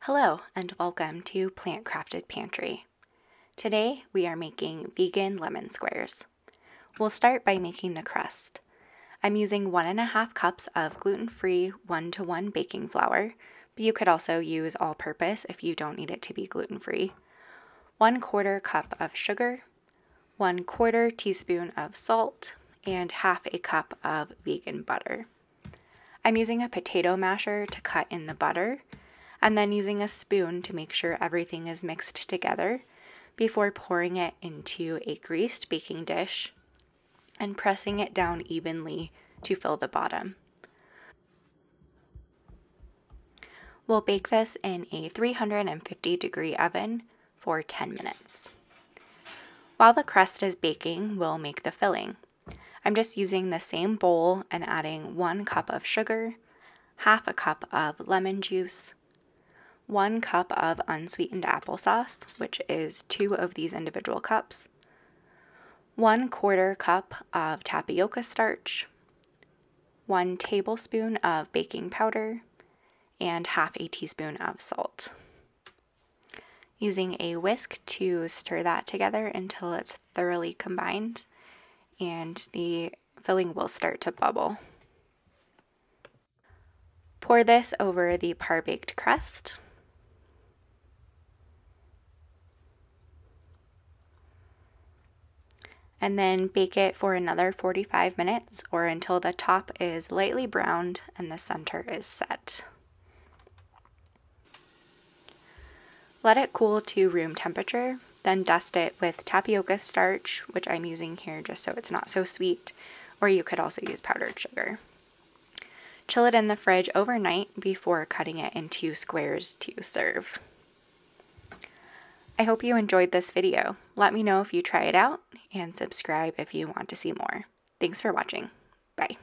Hello and welcome to Plant Crafted Pantry. Today we are making vegan lemon squares. We'll start by making the crust. I'm using 1.5 cups of gluten-free 1-to-1 baking flour, but you could also use all-purpose if you don't need it to be gluten-free. 1/4 cup of sugar, 1/4 teaspoon of salt, and 1/2 cup of vegan butter. I'm using a potato masher to cut in the butter, and then using a spoon to make sure everything is mixed together before pouring it into a greased baking dish and pressing it down evenly to fill the bottom. We'll bake this in a 350-degree oven for 10 minutes. While the crust is baking, we'll make the filling. I'm just using the same bowl and adding 1 cup of sugar, 1/2 cup of lemon juice, 1 cup of unsweetened applesauce, which is 2 of these individual cups, 1/4 cup of tapioca starch, 1 tablespoon of baking powder, and 1/2 teaspoon of salt. Using a whisk to stir that together until it's thoroughly combined and the filling will start to bubble. Pour this over the par-baked crust. And then bake it for another 45 minutes or until the top is lightly browned and the center is set. Let it cool to room temperature, then dust it with tapioca starch, which I'm using here just so it's not so sweet, or you could also use powdered sugar. Chill it in the fridge overnight before cutting it into squares to serve. I hope you enjoyed this video. Let me know if you try it out and subscribe if you want to see more. Thanks for watching. Bye.